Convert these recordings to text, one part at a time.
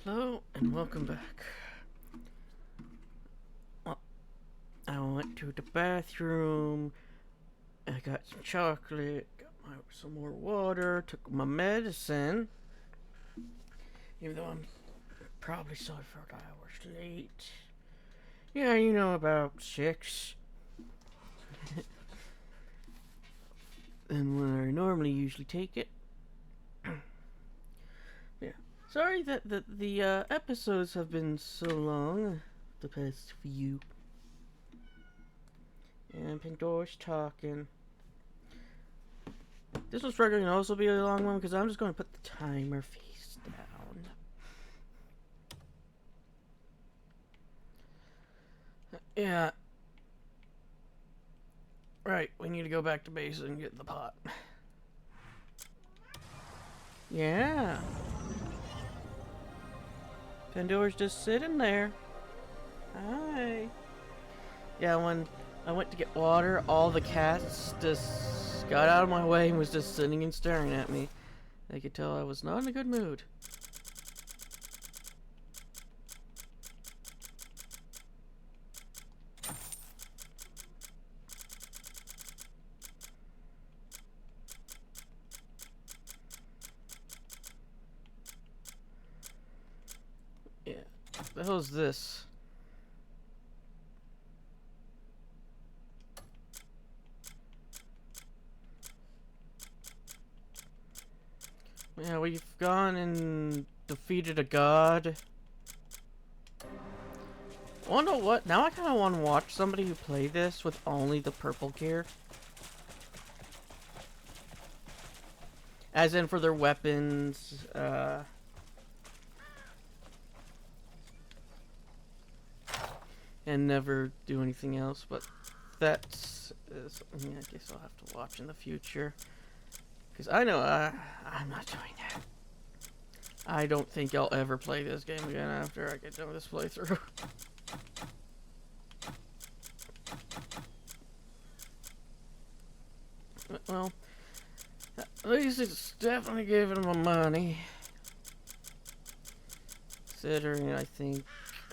Hello and welcome back. Well, I went to the bathroom, I got some chocolate, got some more water, took my medicine. Even though I'm probably several hours late. Yeah, you know, about 6. Than when I normally usually take it. Yeah. Sorry that the episodes have been so long. The past few. And Pandora's talking. This one's probably going to also be a long one because I'm just going to put the timer face down. Yeah. Right, we need to go back to base and get the pot. Yeah. Pandora's just sitting there. Hi. Yeah, when I went to get water, all the cats just got out of my way and was just sitting and staring at me. They could tell I was not in a good mood. Yeah. What the hell is this? Yeah, we've gone and defeated a god. Wanna know what? Now I kinda wanna watch somebody who play this with only the purple gear. As in for their weapons, and never do anything else, but that's something I guess I'll have to watch in the future. Because I know I'm not doing that. I don't think I'll ever play this game again after I get done with this playthrough. Well, at least it's definitely giving them money. Considering I think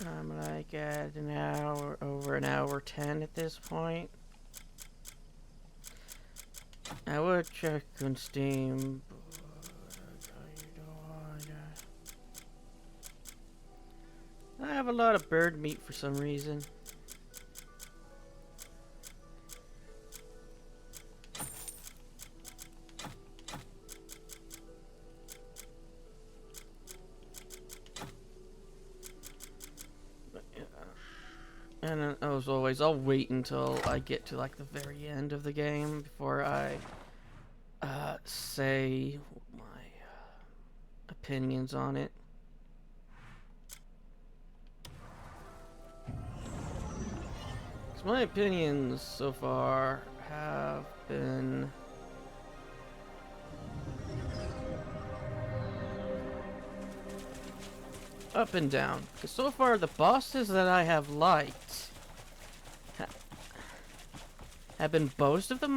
I'm like at an hour, over an hour 10 at this point. I would check on Steam, but I have a lot of bird meat for some reason. And as always, I'll wait until I get to like the very end of the game before I say my opinions on it. Because my opinions so far have been up and down. Because so far the bosses that I have liked have been both of the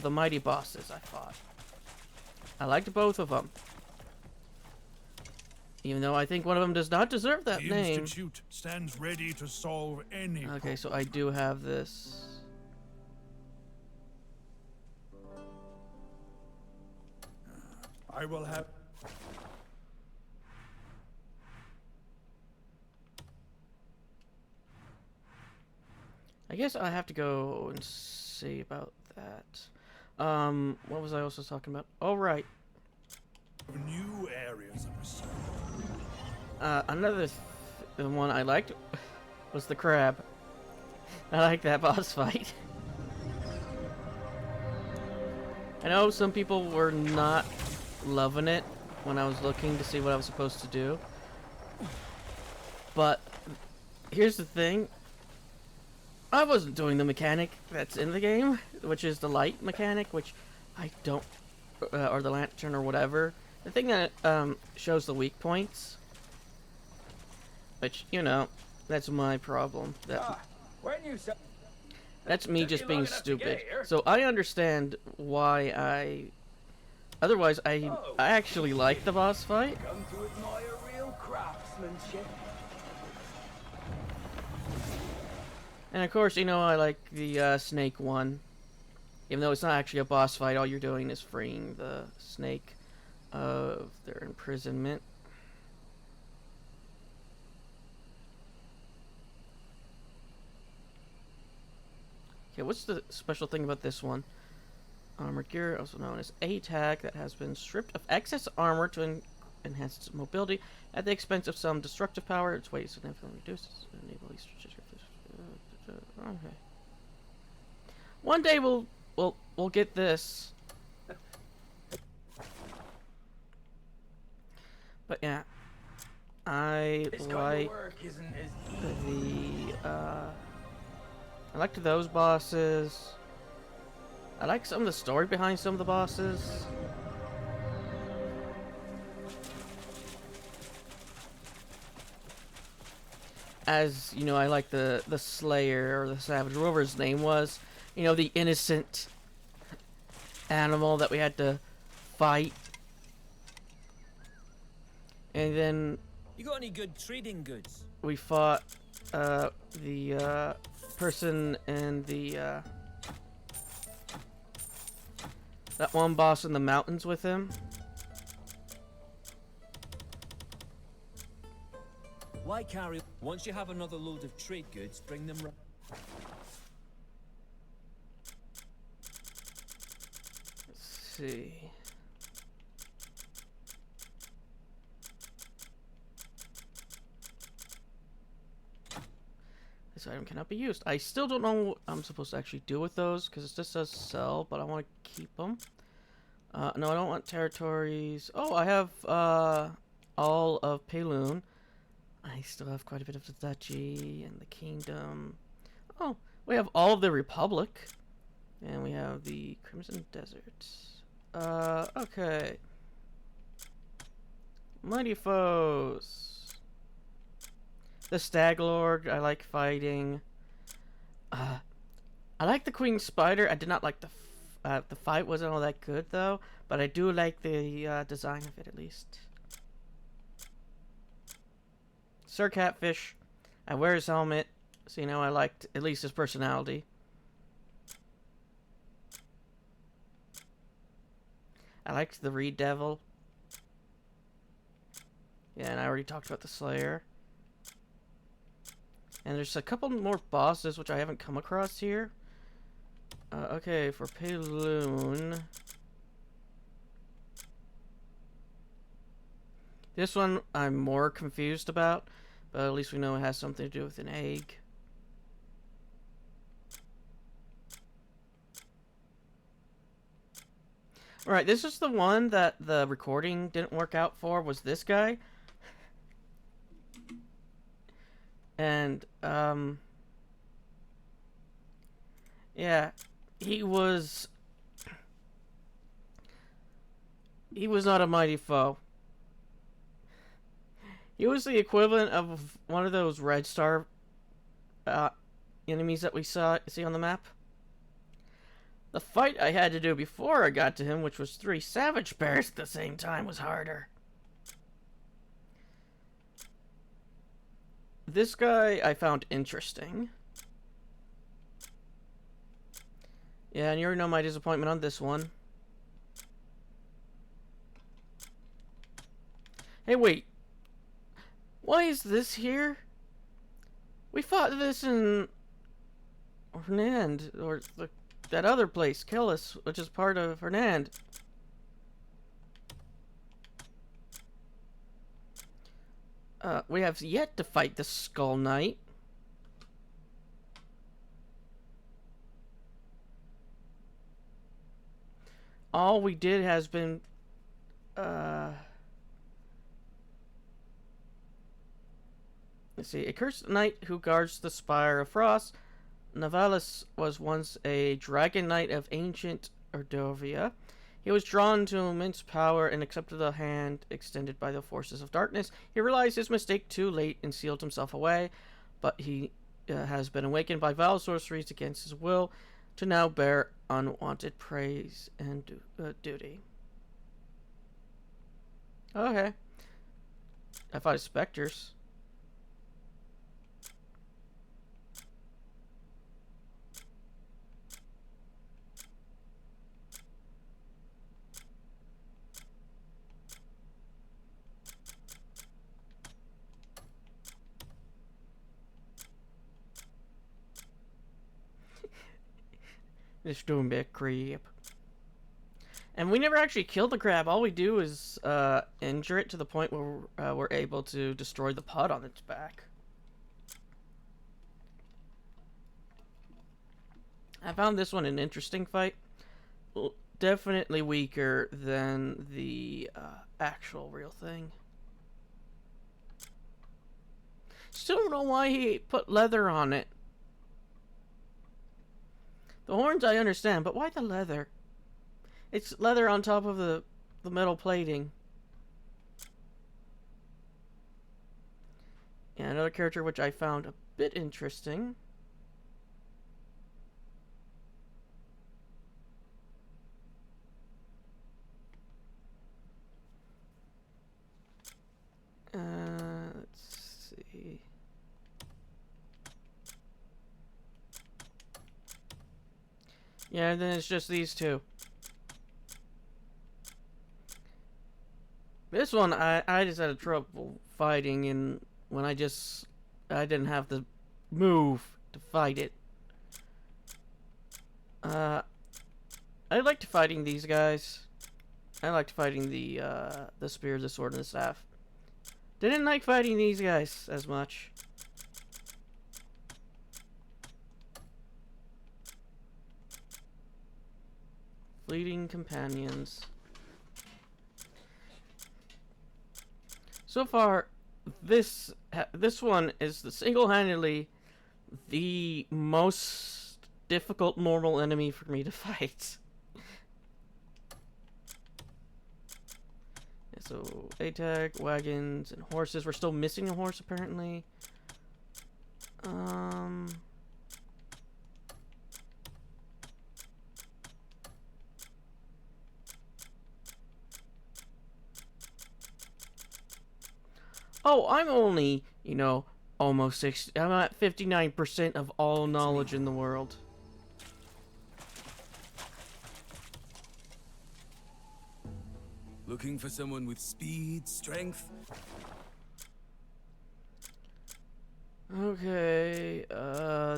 mighty bosses I fought. I liked both of them. Even though I think one of them does not deserve that name. The Institute stands ready to solve any problem. Okay, so I do have this. I will have... I guess I have to go and see about that. What was I also talking about? Oh, right. New areas of research. Another the one I liked was the crab. I like that boss fight. I know some people were not loving it when I was looking to see what I was supposed to do. But here's the thing. I wasn't doing the mechanic that's in the game, which is the light mechanic, which I don't, or the lantern or whatever. The thing that shows the weak points, which, you know, that's my problem. That's me just being stupid. So I understand why I... Otherwise, I actually like the boss fight. Come to admire real craft. workmanship. And of course, you know, I like the snake one. Even though it's not actually a boss fight, all you're doing is freeing the snake of their imprisonment. Okay, what's the special thing about this one? Armored gear, also known as ATAC, that has been stripped of excess armor to enhance its mobility at the expense of some destructive power. Its weight is significantly reduced. Enable these strategic. Okay. One day we'll get this. But yeah, I like I liked those bosses. I like some of the story behind some of the bosses. As you know, I like the Slayer, or the Savage, whatever his name was. You know, the innocent animal that we had to fight. And then You got any good trading goods? we fought the person in the that one boss in the mountains with him. Why carry? Once you have another load of trade goods, bring them. Let's see. This item cannot be used. I still don't know what I'm supposed to actually do with those, because it just says sell, but I want to keep them. No, I don't want territories. Oh, I have all of Payloon. I still have quite a bit of the duchy and the kingdom. Oh, we have all of the Republic. And we have the Crimson Deserts. Okay. Mighty Foes. The Stag Lord, I like fighting. I like the Queen Spider. I did not like the fight wasn't all that good though, but I do like the design of it at least. Sir Catfish, I wear his helmet, so you know I liked at least his personality. I liked the Reed Devil. Yeah, and I already talked about the Slayer. And there's a couple more bosses which I haven't come across here. Okay, for Payloon. This one I'm more confused about, but at least we know it has something to do with an egg. Alright, this is the one that the recording didn't work out for, was this guy. And, yeah, he was not a mighty foe. He was the equivalent of one of those red star enemies that we see on the map. The fight I had to do before I got to him, which was 3 Savage Bears at the same time, was harder. This guy I found interesting. Yeah, and you already know my disappointment on this one. Hey, wait. Why is this here? We fought this in Hernand, or that other place, Kellis, which is part of Hernand. We have yet to fight the Skull Knight. All we did has been, let's see, a cursed knight who guards the Spire of Frost. Navalis was once a dragon knight of ancient Erdovia. He was drawn to immense power and accepted the hand extended by the forces of darkness. He realized his mistake too late and sealed himself away, but he has been awakened by vile sorceries against his will to now bear unwanted praise and duty. Okay. I fought specters. This doing bit creep. And we never actually kill the crab. All we do is injure it to the point where we're able to destroy the pod on its back. I found this one an interesting fight. Definitely weaker than the actual real thing. Still don't know why he put leather on it. The horns I understand, but why the leather? It's leather on top of the metal plating. Yeah, another character which I found a bit interesting. Let's see. Yeah, and then it's just these two. This one, I just had trouble fighting, and when I didn't have the move to fight it. I liked fighting these guys. I liked fighting the spear, the sword, and the staff. Didn't like fighting these guys as much. Fleeting companions. So far, this one is single-handedly the most difficult normal enemy for me to fight. So, ATAG, wagons, and horses. We're still missing a horse, apparently. Oh, I'm only, almost 60. I'm at 59% of all knowledge in the world. Looking for someone with speed, strength? Okay,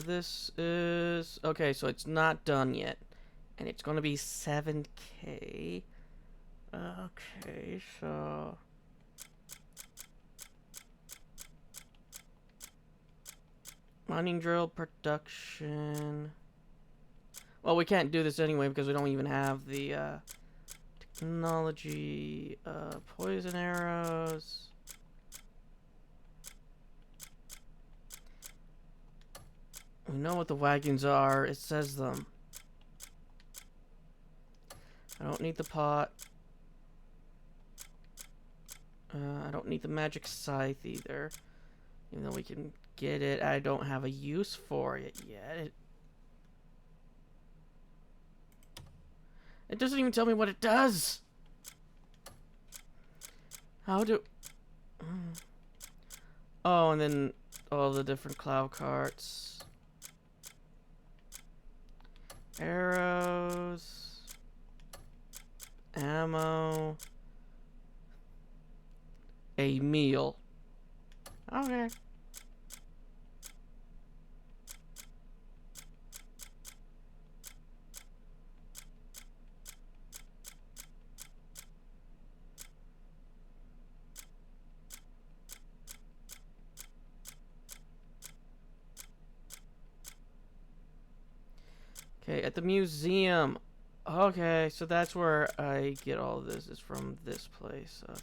this is... Okay, so it's not done yet. And it's gonna be 7K. Okay, so... Mining drill production... Well, we can't do this anyway because we don't even have the, technology, poison arrows. We know what the wagons are. It says them. I don't need the pot. I don't need the magic scythe either. Even though we can get it, I don't have a use for it yet. It doesn't even tell me what it does. How do... Oh, and then all the different cloud carts. Arrows. Ammo. A meal. Okay. Okay, at the museum. Okay, so that's where I get all this, is from this place. Okay.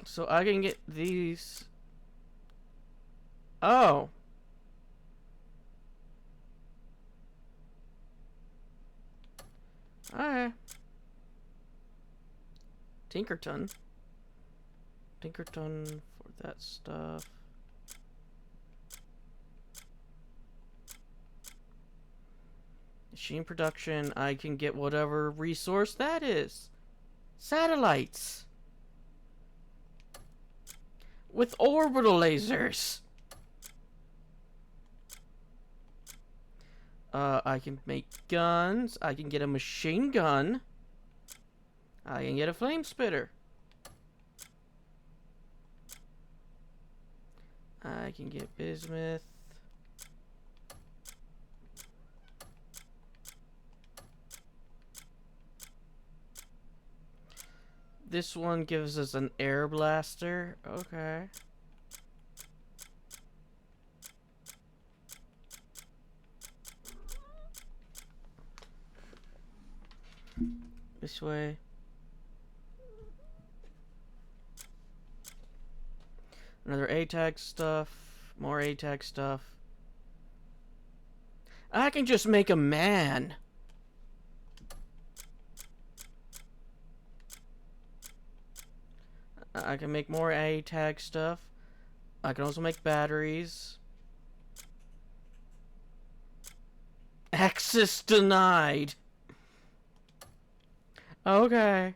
So I can get these. Oh. Alright. Tinkerton. Tinkerton for that stuff. Machine production, I can get whatever resource that is. Satellites. With orbital lasers. I can make guns. I can get a machine gun. I can get a flame spitter. I can get bismuth. This one gives us an air blaster. Okay. This way. Another A-tag stuff. More A-tag stuff. I can just make a man. I can make more A-tag stuff. I can also make batteries. Access denied. Okay.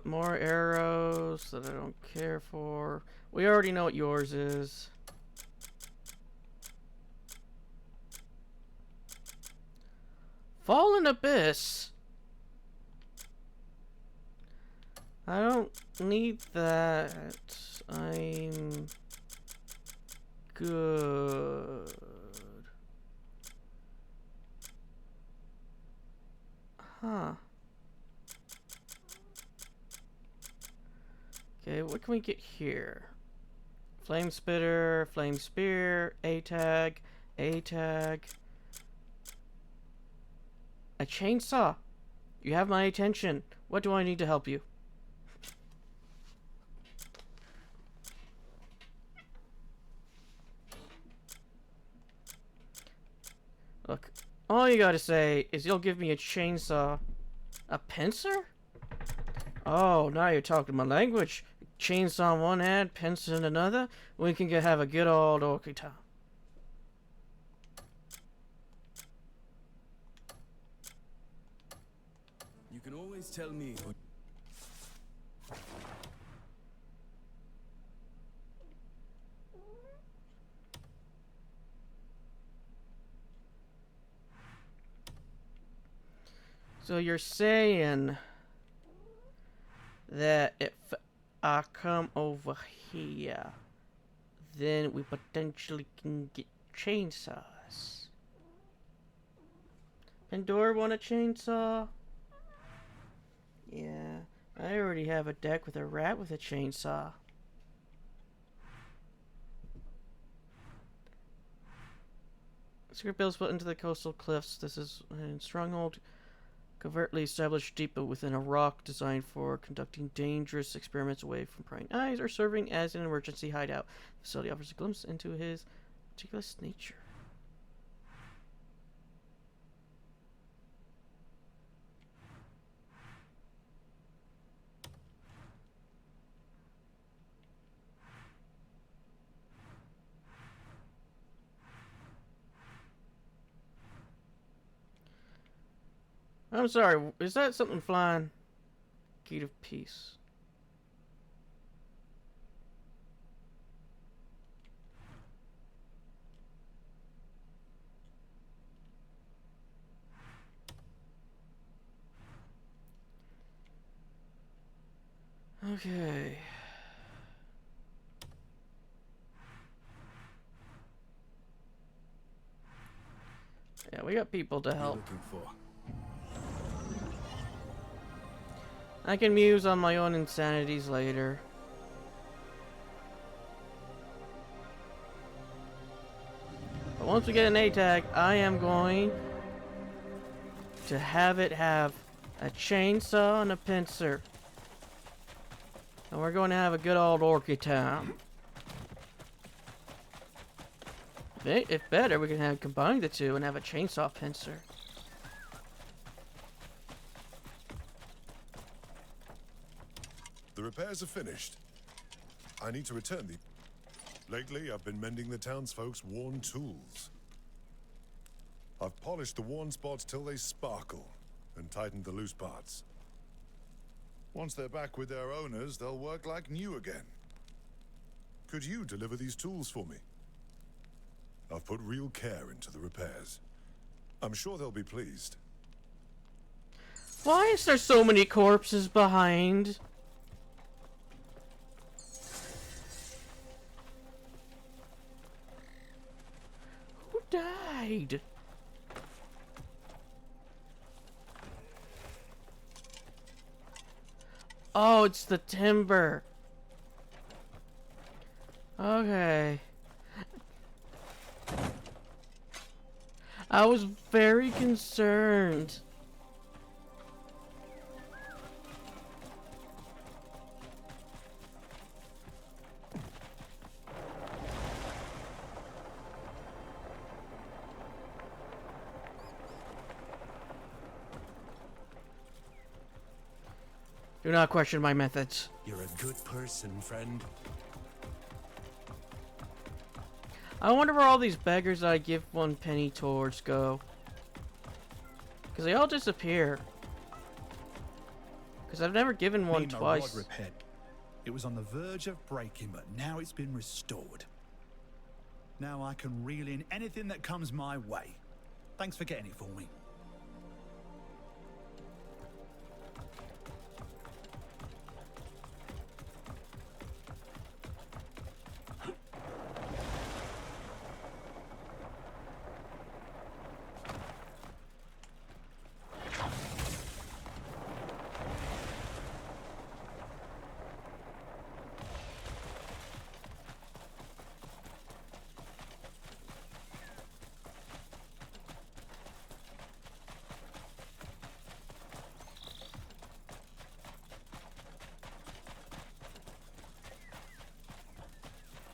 More arrows that I don't care for. We already know what yours is. Fallen Abyss. I don't need that. I'm good. Huh. Okay, what can we get here? Flame Spitter, Flame Spear, A-tag, A-tag. A chainsaw. You have my attention. What do I need to help you? Look, all you gotta say is you'll give me a chainsaw. A pincer? Oh, now you're talking my language. Chainsaw in one hand, pincer in another. We can have a good old orky time. You can always tell me. So you're saying that if I come over here, then we potentially can get chainsaws. Pandora want a chainsaw? Yeah, I already have a deck with a rat with a chainsaw. Secret builds put into the coastal cliffs. This is a stronghold covertly established depot within a rock designed for conducting dangerous experiments away from prying eyes or serving as an emergency hideout. The facility offers a glimpse into his meticulous nature. I'm sorry, is that something flying? Gate of Peace. Okay. Yeah, we got people to help. Looking for? I can muse on my own insanities later. But once we get an A-tag, I am going to have it have a chainsaw and a pincer. And we're going to have a good old orky time. If better, we can have combine the two and have a chainsaw pincer. The repairs are finished. I need to return the... Lately, I've been mending the townsfolk's worn tools. I've polished the worn spots till they sparkle, and tightened the loose parts. Once they're back with their owners, they'll work like new again. Could you deliver these tools for me? I've put real care into the repairs. I'm sure they'll be pleased. Why is there so many corpses behind? Who died? Oh, it's the timber. Okay. I was very concerned. Do not question my methods. You're a good person, friend. I wonder where all these beggars that I give 1 penny towards go. Because they all disappear. Because I've never given one Need my twice. rod repaired. It was on the verge of breaking, but now it's been restored. Now I can reel in anything that comes my way. Thanks for getting it for me.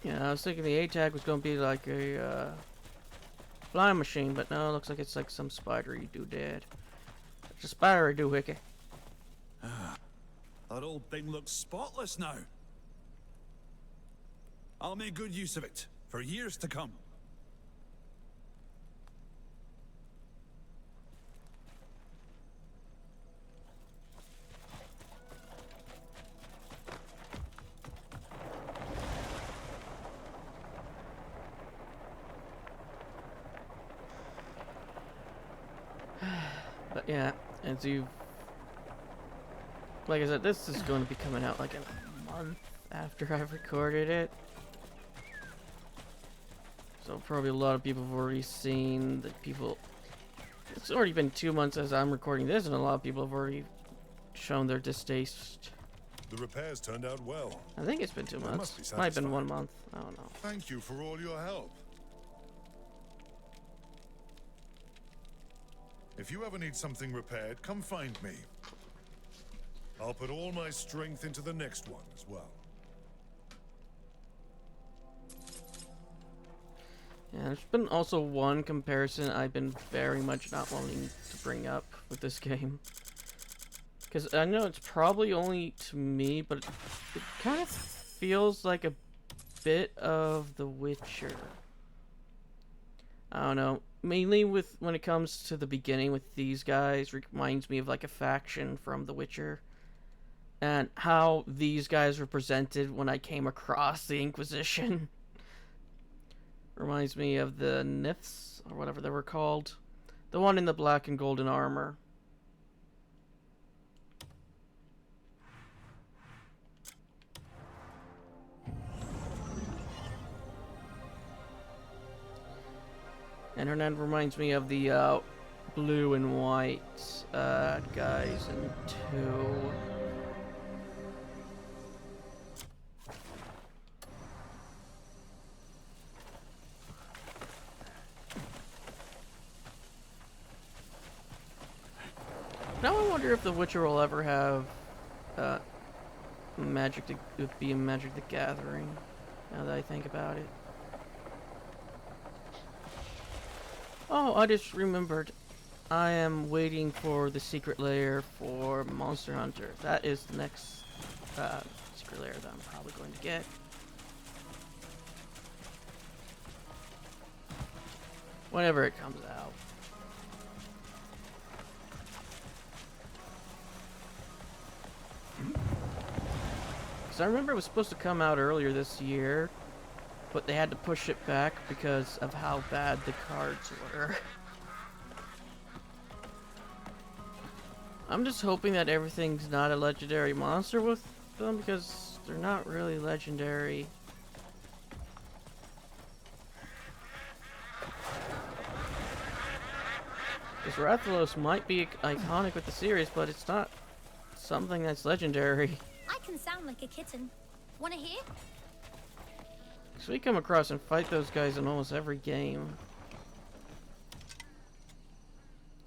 Yeah, I was thinking the A-tag was going to be like a flying machine, but no, it looks like it's like some spidery doodad. It's a spidery doohickey. That old thing looks spotless now. I'll make good use of it for years to come. But yeah, as you've... Like I said, this is going to be coming out like a month after I've recorded it. So probably a lot of people have already seen that people... It's already been 2 months as I'm recording this, and a lot of people have already shown their distaste. The repairs turned out well. I think it's been 2 They months. must be Might have been satisfied. 1 month. I don't know. Thank you for all your help. If you ever need something repaired, come find me. I'll put all my strength into the next one as well. Yeah, there's been also one comparison I've been very much not wanting to bring up with this game. Because I know it's probably only to me, but it kind of feels like a bit of The Witcher. I don't know. Mainly with when it comes to the beginning with these guys, reminds me of like a faction from The Witcher. And how these guys were presented when I came across the Inquisition. Reminds me of the Niths, or whatever they were called. The one in the black and golden armor. And Hernan reminds me of the blue and white guys in 2. Now I wonder if The Witcher will ever have Magic the Gathering. Now that I think about it. Oh, I just remembered. I am waiting for the secret lair for Monster Hunter. That is the next secret lair that I'm probably going to get. Whenever it comes out. Because I remember it was supposed to come out earlier this year. but they had to push it back because of how bad the cards were. I'm just hoping that everything's not a legendary monster with them, because they're not really legendary. Because Rathalos might be iconic with the series, but it's not something that's legendary. I can sound like a kitten. Wanna hear? So we come across and fight those guys in almost every game.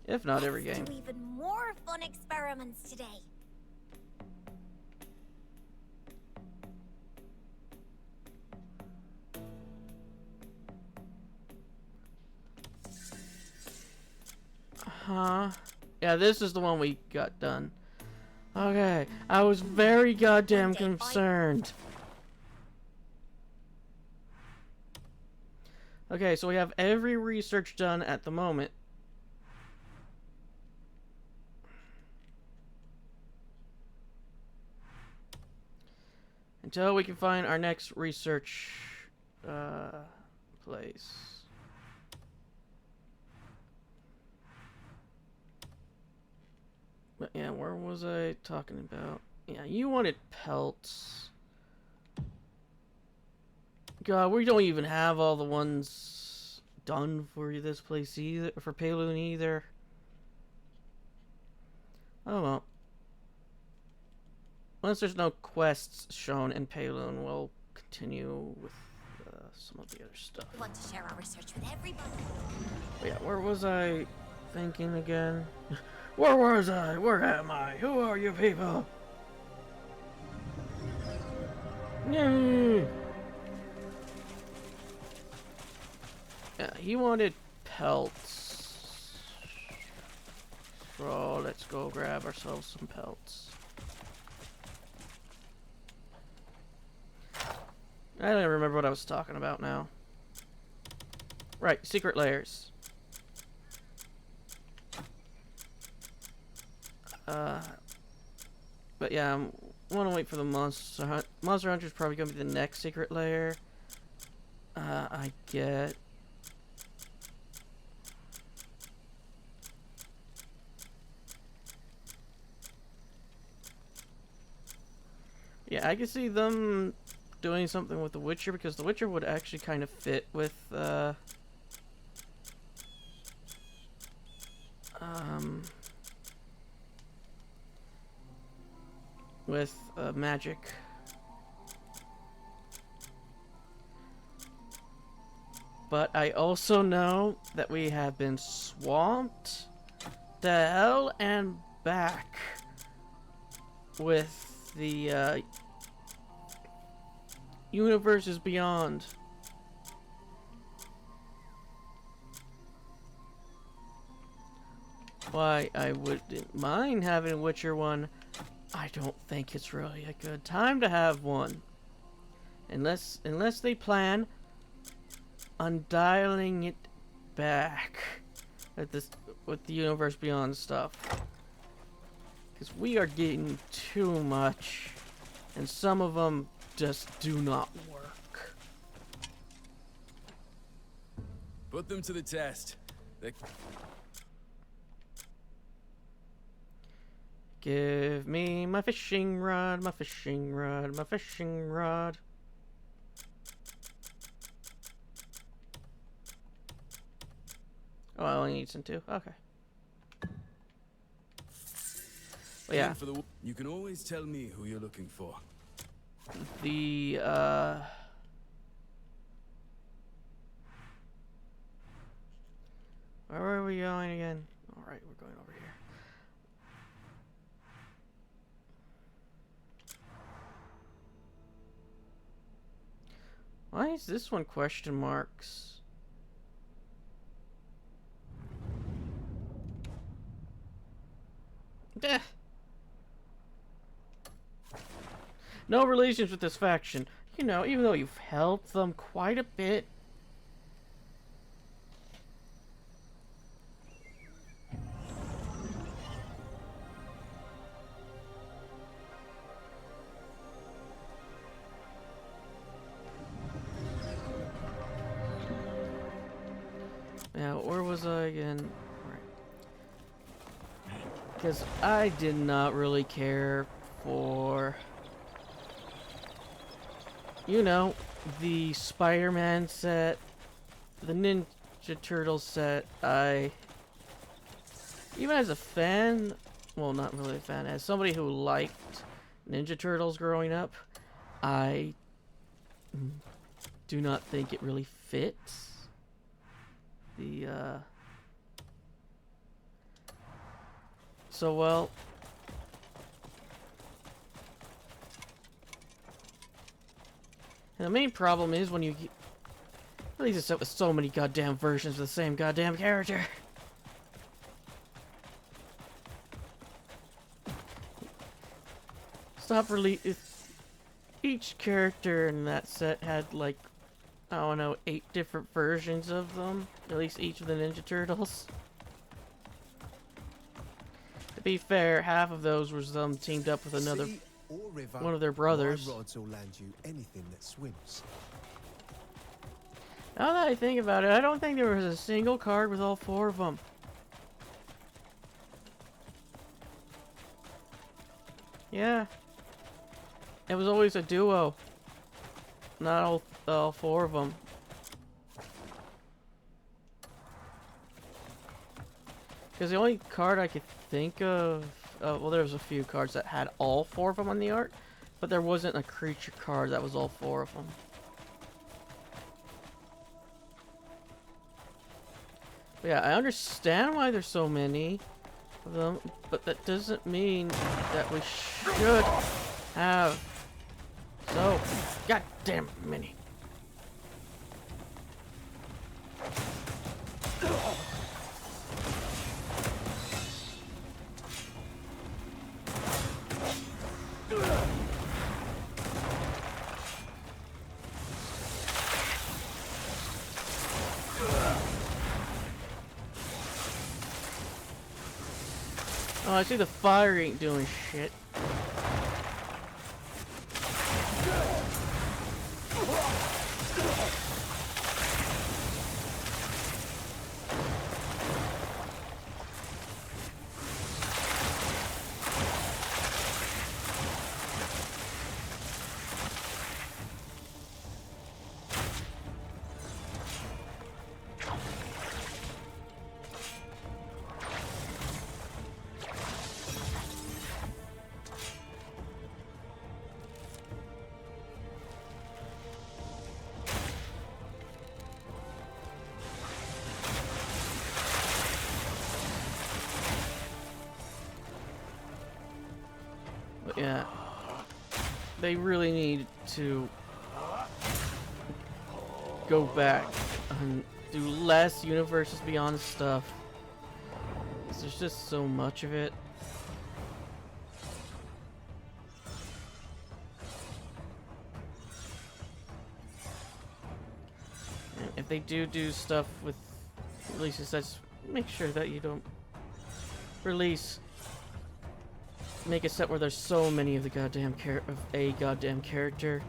If not every game. Let's do even more fun experiments today. Huh? Yeah, this is the one we got done. Okay, I was very goddamn concerned. Okay, so we have every research done at the moment. Until we can find our next research place. But yeah, where was I talking about? Yeah, you wanted pelts. God, we don't even have all the ones done for this place either, for Payloon either. Oh well. Once there's no quests shown in Payloon, we'll continue with some of the other stuff. We want to share our research with everybody. But yeah, where was I thinking again? Where was I? Where am I? Who are you people? Yay! Yeah, he wanted pelts. So let's go grab ourselves some pelts. I don't even remember what I was talking about now. Right, secret layers. But yeah, I want to wait for the Monster Hunter. Monster Hunter is probably going to be the next secret layer. I get. Yeah, I can see them doing something with The Witcher, because The Witcher would actually kind of fit with, magic. But I also know that we have been swamped to hell and back with the, Universes Beyond. Why, I wouldn't mind having a Witcher 1. I don't think it's really a good time to have one. Unless they plan on dialing it back at this with the Universe Beyond stuff. Because we are getting too much, and some of them just do not work. Put them to the test. Give me my fishing rod, my fishing rod, my fishing rod. Oh, I only need some too. Okay. Well, yeah. You can always tell me who you're looking for. The where are we going again? All right, we're going over here. Why is this one question marks? Duh. No relations with this faction. You know, even though you've helped them quite a bit. was I again? Right. Because I did not really care for, you know, the Spider-Man set, the Ninja Turtles set. Even as a fan, well, not really a fan, as somebody who liked Ninja Turtles growing up, I do not think it really fits the, so well. And the main problem is when you release a set with so many goddamn versions of the same goddamn character. Stop if each character in that set had like, I don't know, 8 different versions of them, at least each of the Ninja Turtles. To be fair, half of those was them teamed up with another, Sea or river, one of their brothers. My rods will land you anything that swims. Now that I think about it, I don't think there was a single card with all 4 of them. Yeah. It was always a duo. Not all 4 of them. Because the only card I could think of... well, there was a few cards that had all 4 of them on the art. But there wasn't a creature card that was all 4 of them. But yeah, I understand why there's so many of them. But that doesn't mean that we should have so goddamn many. Oh, I see the fire ain't doing shit. But yeah, they really need to go back and do less Universes Beyond stuff. 'Cause there's just so much of it. And if they do stuff with releases, just make sure that you don't make a set where there's so many of the goddamn character.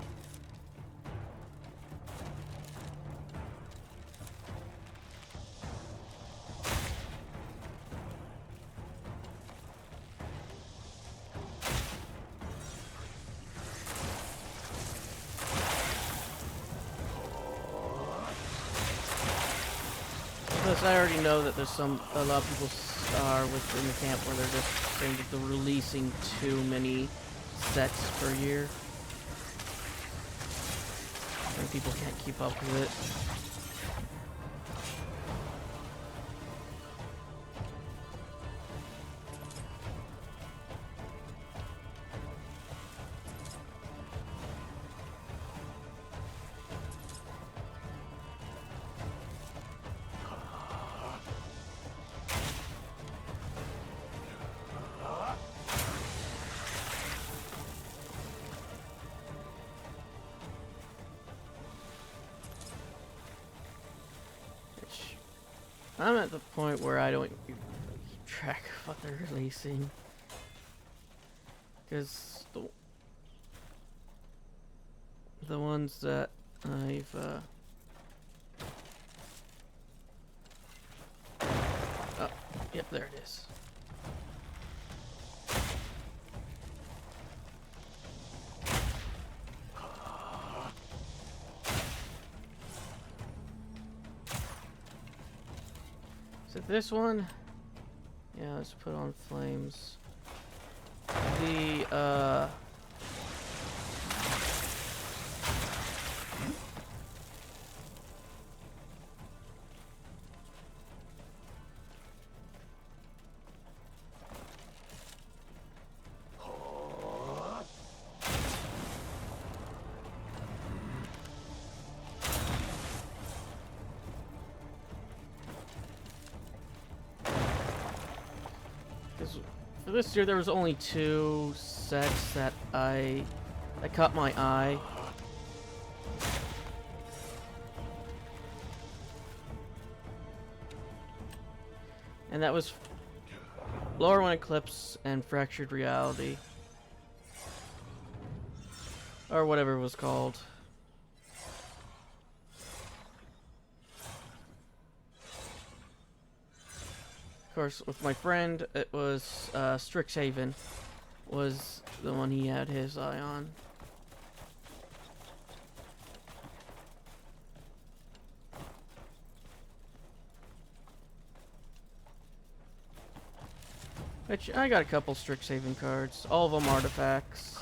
Plus, I already know that there's a lot of people are within the camp where they're just saying that they're releasing too many sets per year. And people can't keep up with it. I'm at the point where I don't keep track of what they're releasing. Because the ones that I've Yep, there it is. Is it this one? Yeah, let's put on flames. The, for this year, there was only 2 sets that caught my eye. And that was Lorwyn Eclipse and Fractured Reality. Or whatever it was called. Of course, with my friend, it was Strixhaven was the one he had his eye on. Which, I got a couple Strixhaven cards, all of them artifacts.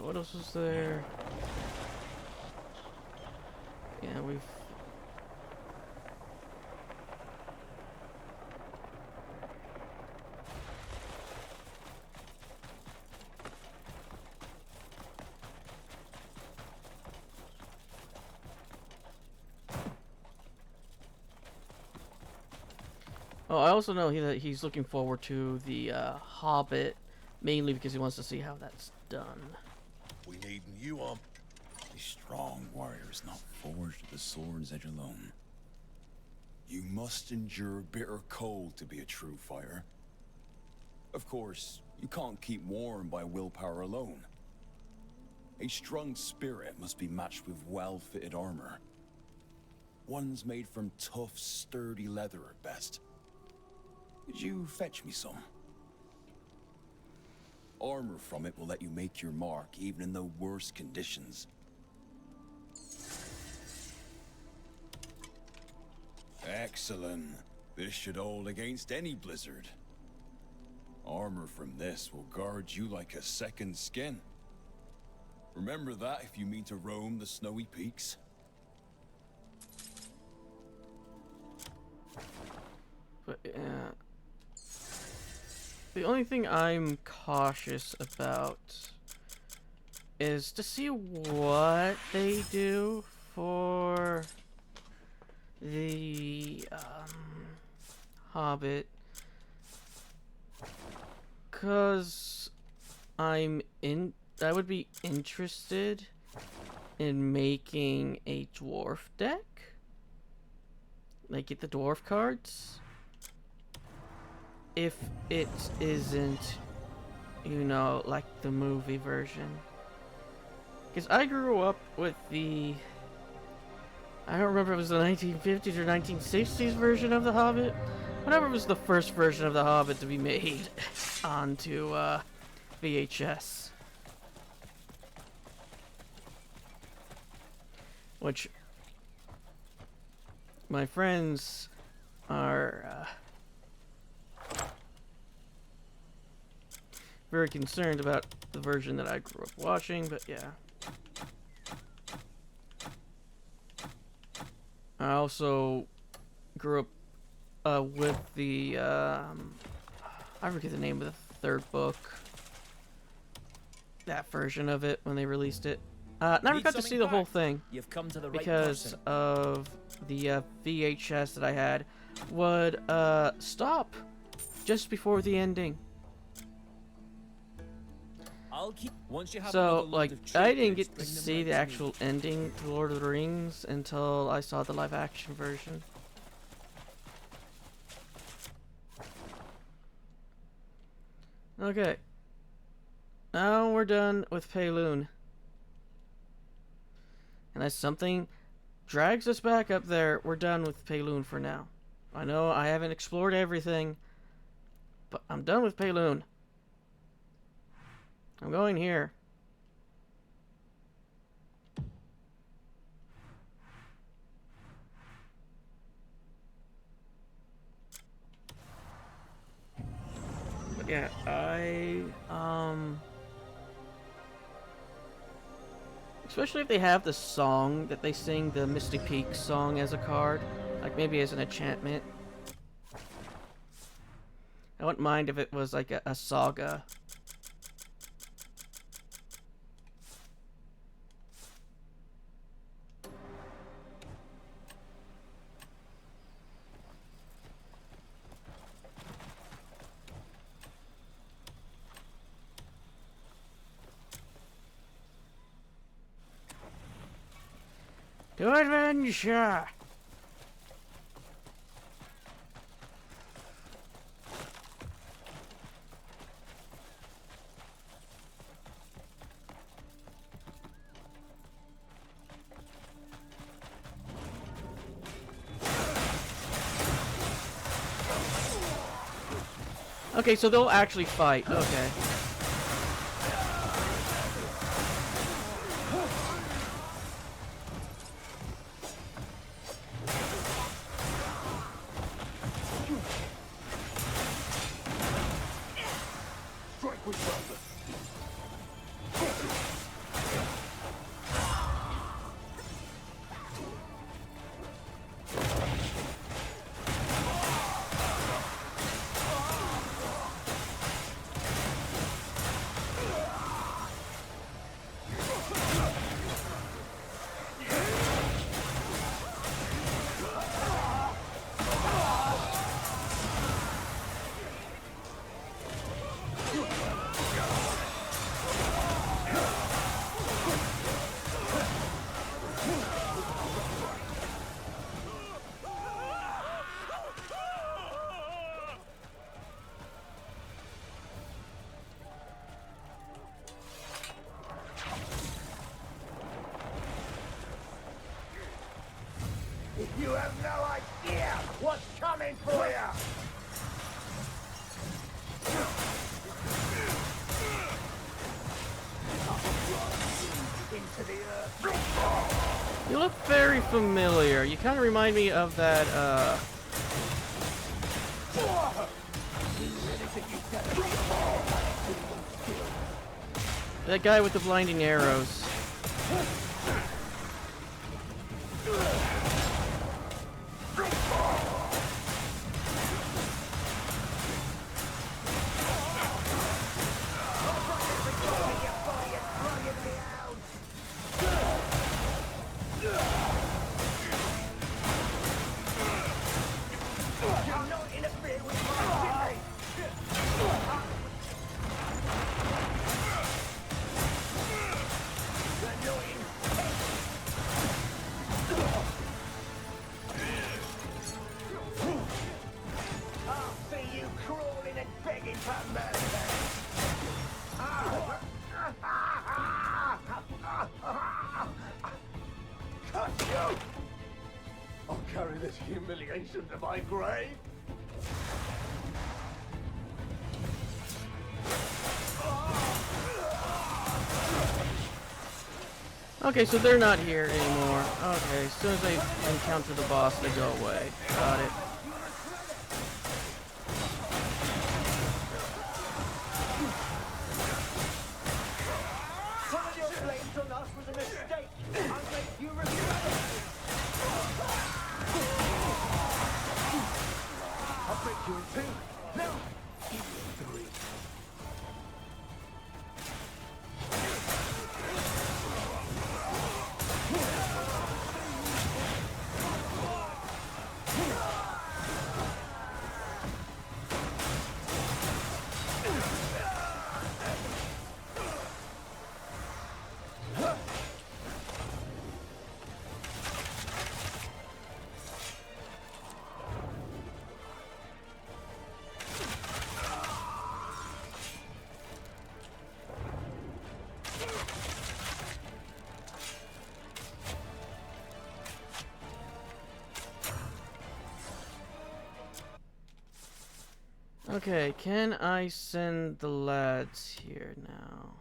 What else was there? Yeah, we've... Oh, I also know that he's looking forward to the Hobbit, mainly because he wants to see how that's done. We need you on. A strong warrior is not forged with the sword's edge alone. You must endure bitter cold to be a true fighter. Of course, you can't keep warm by willpower alone. A strong spirit must be matched with well-fitted armor. One's made from tough, sturdy leather at best. Could you fetch me some? Armor from it will let you make your mark even in the worst conditions. Excellent. This should hold against any blizzard. Armor from this will guard you like a second skin. Remember that if you mean to roam the snowy peaks. But, the only thing I'm cautious about is to see what they do for the Hobbit, 'cause I would be interested in making a dwarf deck, like get the dwarf cards. If it isn't, you know, like the movie version. Because I grew up with the... I don't remember if it was the 1950s or 1960s version of The Hobbit. Whatever was the first version of The Hobbit to be made onto VHS. Which my friends are... very concerned about the version that I grew up watching, but yeah. I also grew up with the, I forget the name of the third book. That version of it when they released it. Never got to see the whole thing. You've come to the right because person. of the VHS that I had would stop just before the ending. I'll keep. Once you have So, another load like, of I trade didn't goods, get to bring them see right the to me. actual ending to Lord of the Rings until I saw the live action version. Okay. Now we're done with Payloon. Unless something drags us back up there, we're done with Payloon for now. I know I haven't explored everything, but I'm done with Payloon. I'm going here. But yeah, especially if they have the song that they sing, the Misty Peak song as a card, like maybe as an enchantment. I wouldn't mind if it was like a saga. To adventure! Okay, so they'll actually fight. Okay. You have no idea what's coming for you! Into the earth. You look very familiar. You kind of remind me of that, that guy with the blinding arrows. I'll carry this humiliation to my grave. Okay, so they're not here anymore. Okay, as soon as they encounter the boss, they go away. Got it. Turning your blades on us was a mistake. I'll make you regret it. I'll break you in two. No, even three. Okay, can I send the lads here now?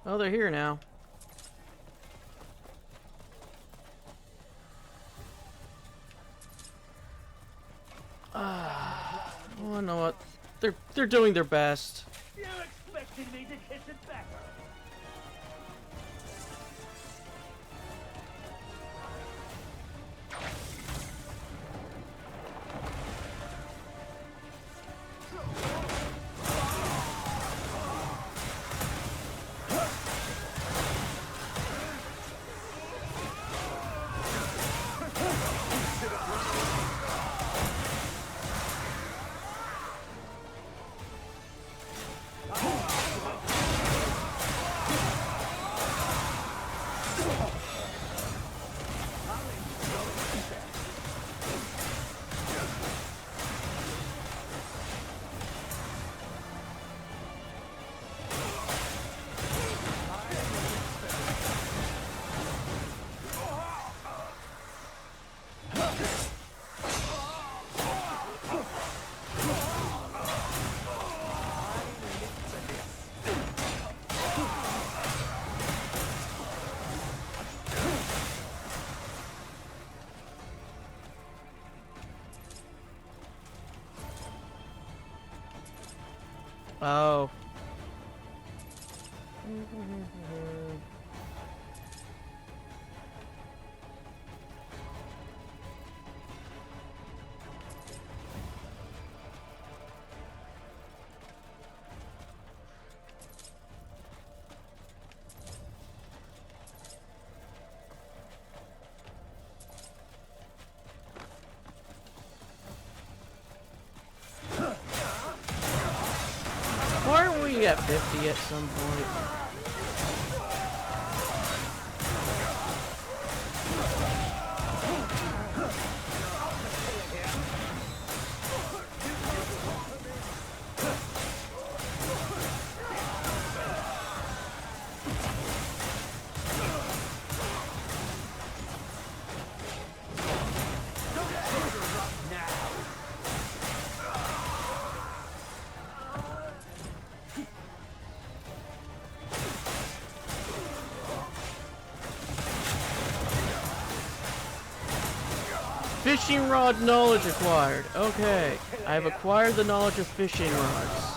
Oh, they're here now. Oh, you know what? They're doing their best. You expected me to kiss it back? Oh. Aren't we at 50 at some point? Fishing rod knowledge acquired. Okay, I've acquired the knowledge of fishing rods.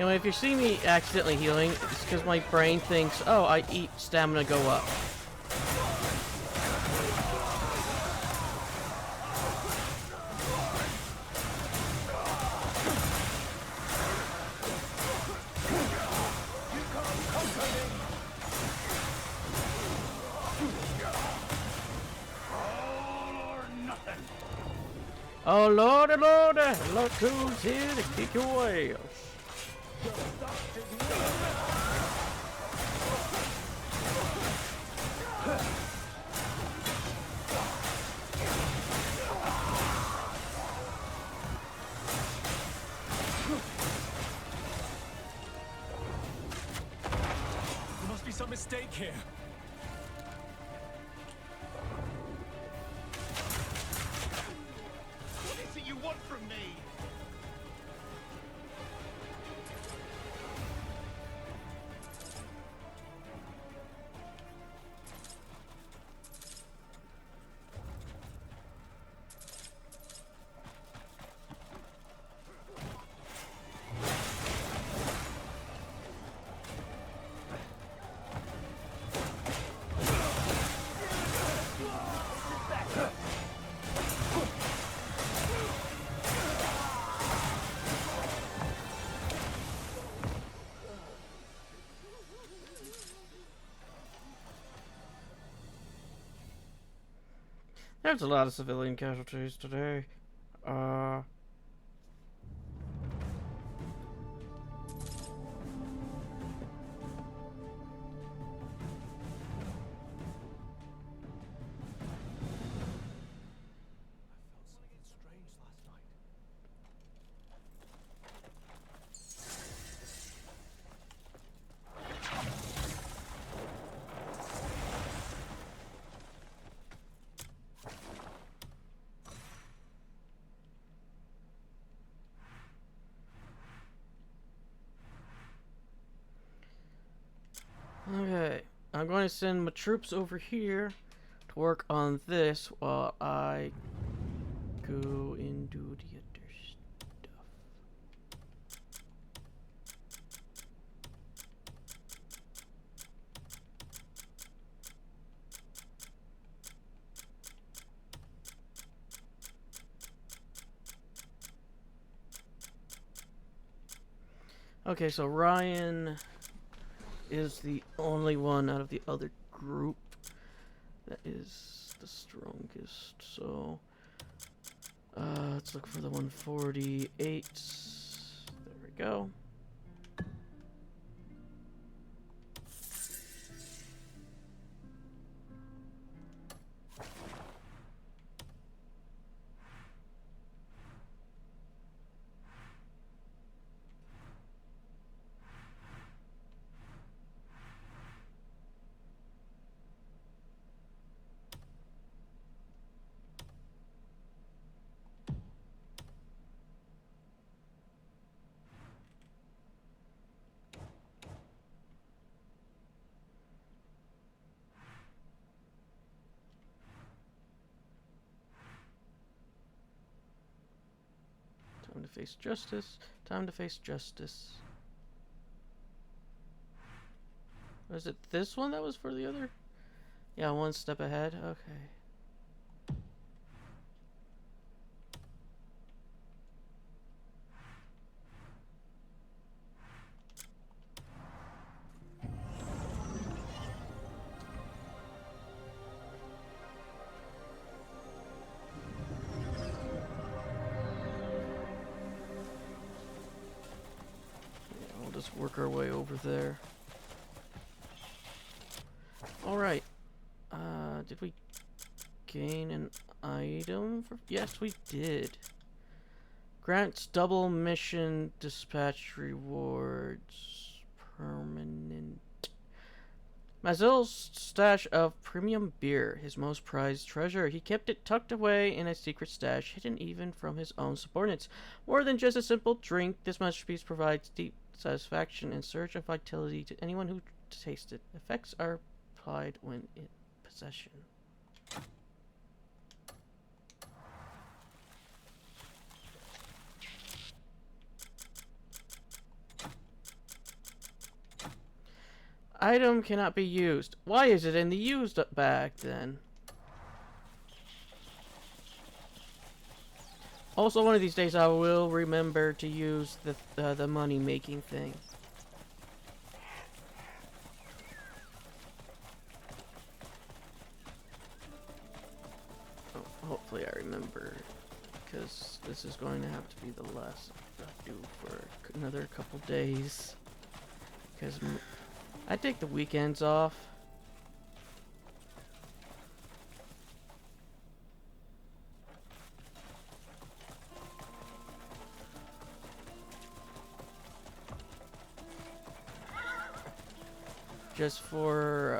know, if you see me accidentally healing, it's because my brain thinks, oh, I eat stamina go up. Oh lordy, lordy, look who's here to kick your ass. There must be some mistake here. What is it you want from me? There's a lot of civilian casualties today. Okay, I'm going to send my troops over here to work on this while I go and do the other stuff. Okay, so Ryan is the only one out of the other group that is the strongest. So let's look for the 148. There we go. Time to face justice. Time to face justice. Was it this one that was for the other? Yeah, one step ahead. Okay. We'll just work our way over there. Alright. Did we gain an item? Yes, we did. Grants double mission dispatch rewards. Permanent. Mazil's stash of premium beer, his most prized treasure. He kept it tucked away in a secret stash, hidden even from his own subordinates. More than just a simple drink, this masterpiece provides deep satisfaction and surge of vitality to anyone who tastes it. Effects are applied when in possession. Item cannot be used. Why is it in the used bag then? Also, one of these days I will remember to use the money making thing. Oh, hopefully I remember, because this is going to have to be the last I do for another couple days. Because I take the weekends off. Just for,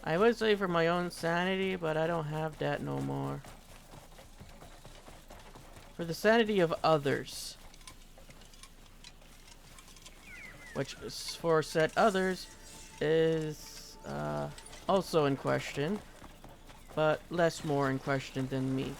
I would say for my own sanity, but I don't have that no more. For the sanity of others. Which, for said others, is, also in question, but less more in question than me.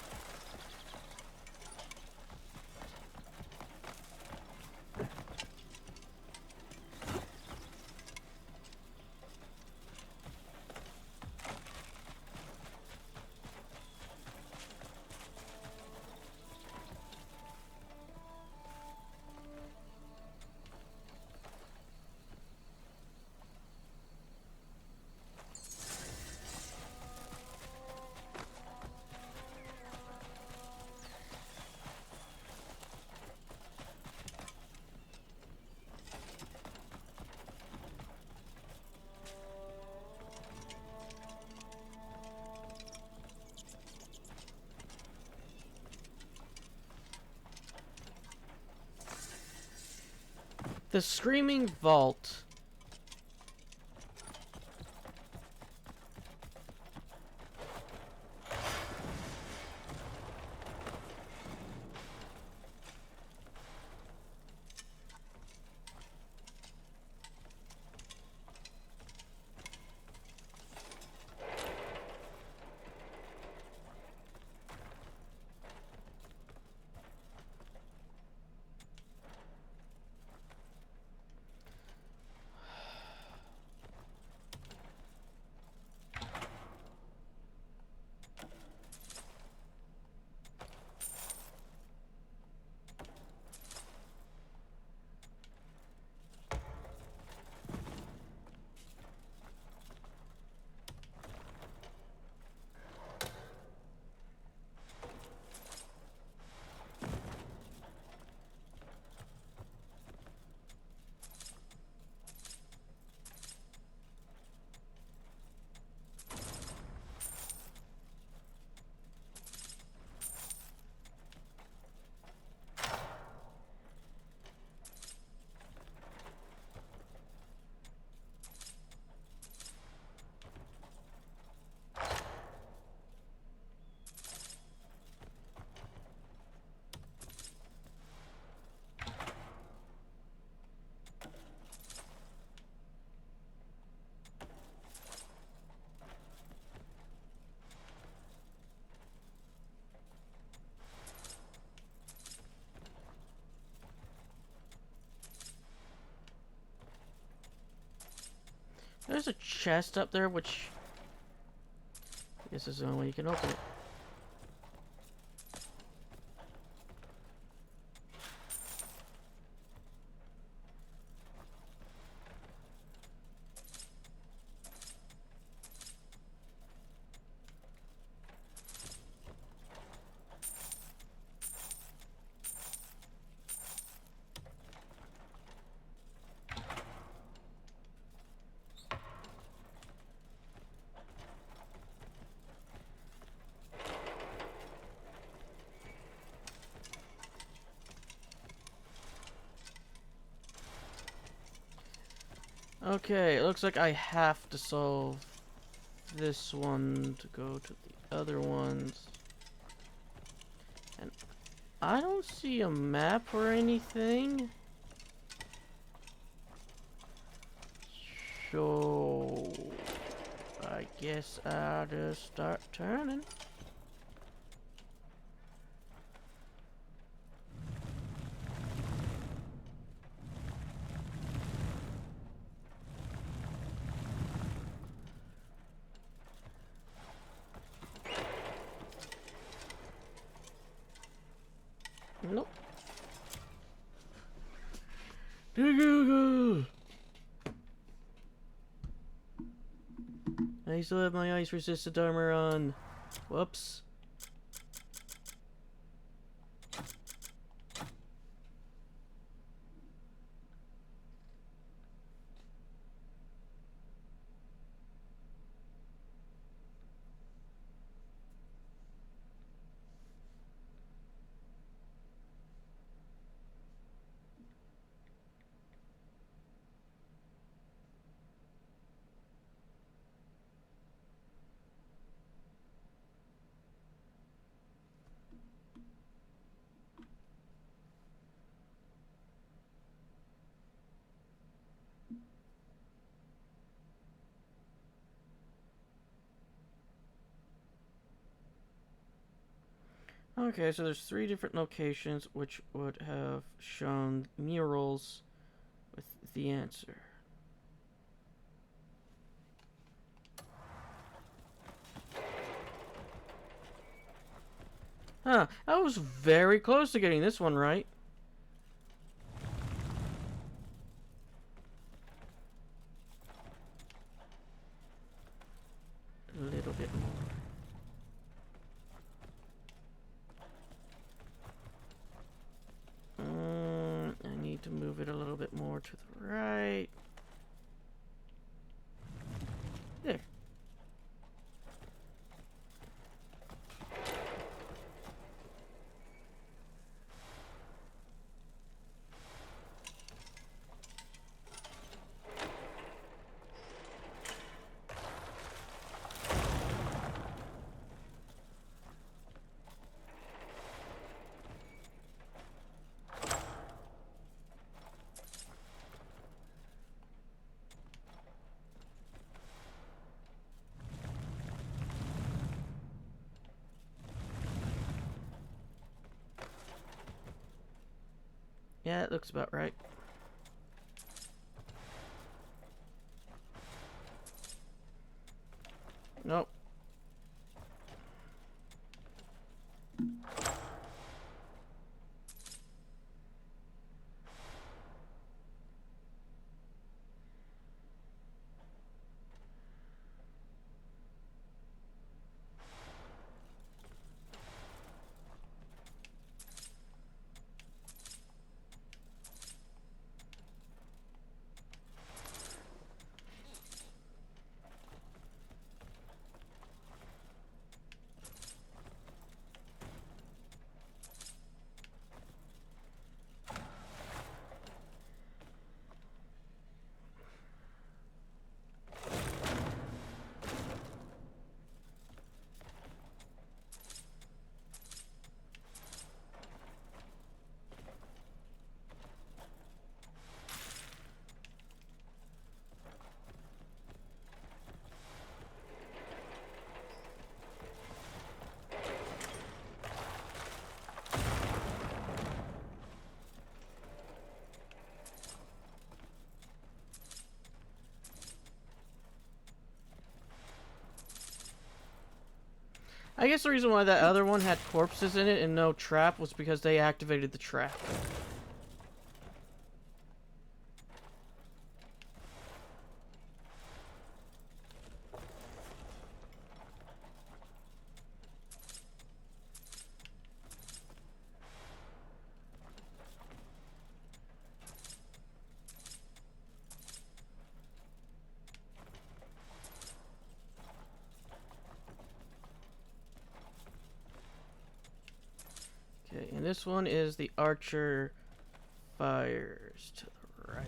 The Screaming Vault. There's a chest up there, which I guess is the only way you can open it. Okay, it looks like I have to solve this one to go to the other ones. And I don't see a map or anything. So I guess I'll just start turning. Nope. I still have my ice resistant armor on. Whoops. Okay, so there's 3 different locations which would have shown murals with the answer. Huh, I was very close to getting this one right. A little bit more. I need to move it a little bit more to the right. There. Yeah, it looks about right. Nope. I guess the reason why that other one had corpses in it and no trap was because they activated the trap. Okay, and this one is the archer fires to the right.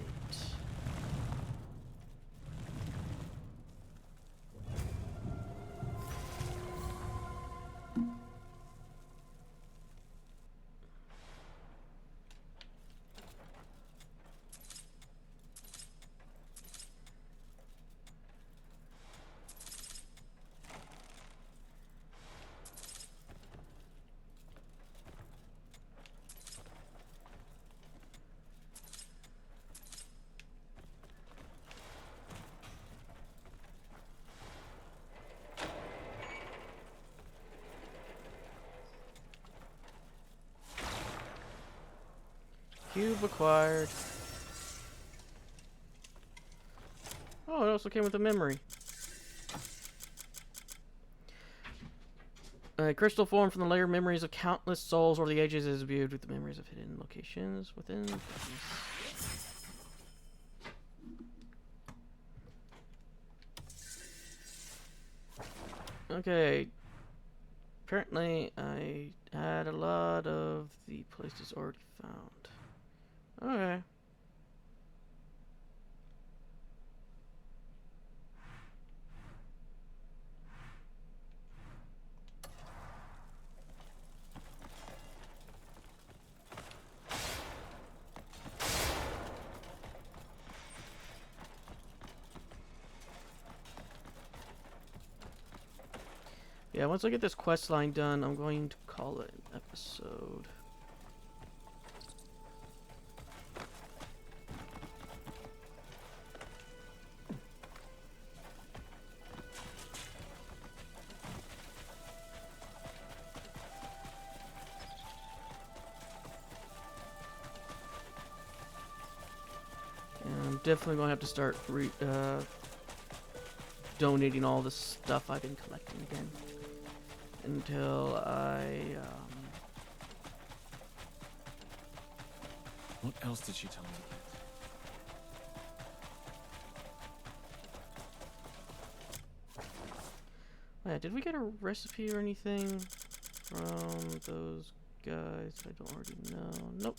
Cube acquired. Oh, it also came with a memory. A crystal formed from the layer memories of countless souls over the ages is viewed with the memories of hidden locations within. Okay. Apparently, I had a lot of the places already found. Okay. Yeah, once I get this quest line done, I'm going to call it an episode. And I'm definitely going to have to start donating all the stuff I've been collecting again. Until I, What else did she tell me? yeah, did we get a recipe or anything from those guys I don't already know? Nope.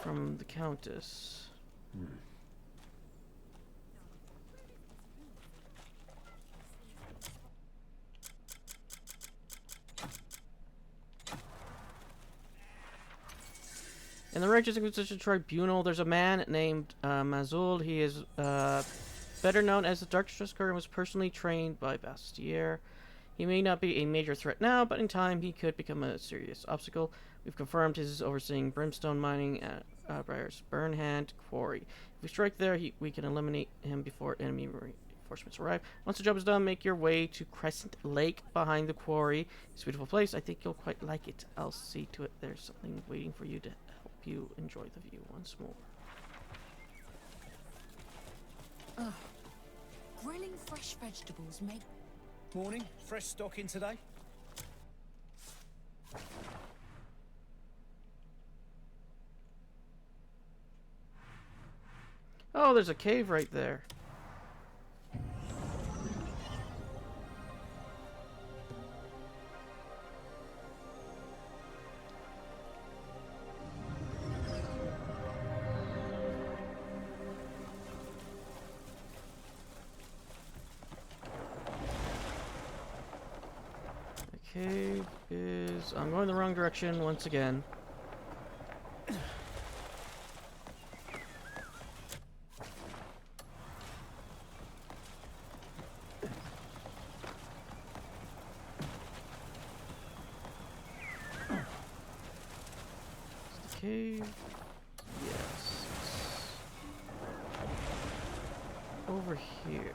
From the Countess. In the Righteous Inquisition Tribunal, there's a man named Mazul. He is better known as the Dark Strisker and was personally trained by Bastier. He may not be a major threat now, but in time he could become a serious obstacle. We've confirmed his overseeing brimstone mining at Briar's Burnhand Quarry. If we strike there, we can eliminate him before enemy reinforcements arrive. Once the job is done, make your way to Crescent Lake behind the quarry. It's a beautiful place. I think you'll quite like it. I'll see to it there's something waiting for you to help you enjoy the view once more. Ugh. Grilling fresh vegetables make... Morning. Fresh stock in today? Oh, there's a cave right there. The cave is... I'm going the wrong direction once again. Cave. Yes. Over here.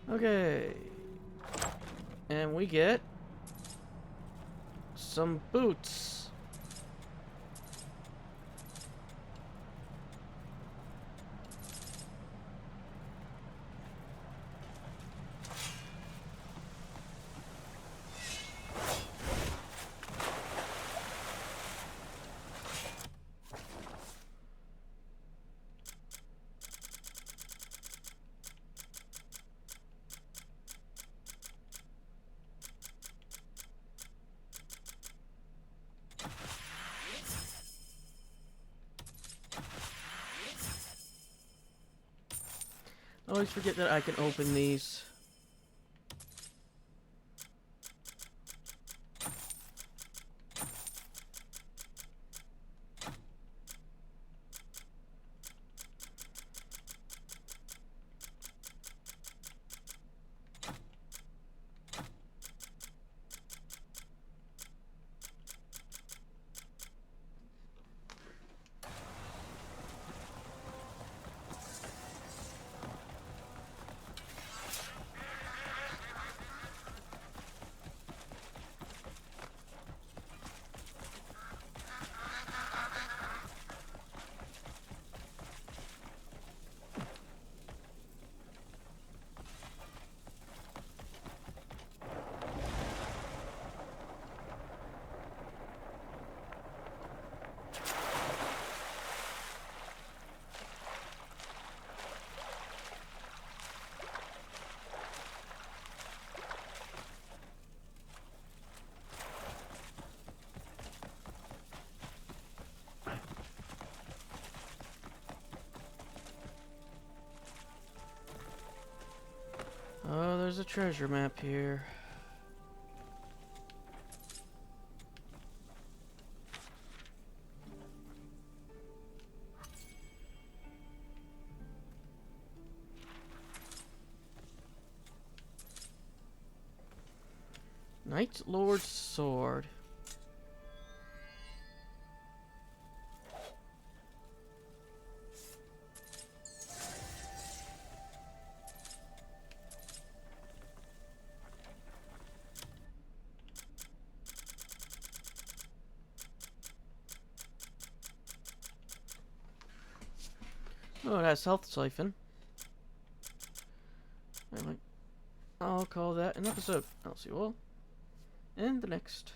Okay. And we get some boots. always forget that I can open these. Oh, there's a treasure map here. Night Lord's Sword. Oh, that's health siphon. Anyway, I'll call that an episode. I'll see you all in the next.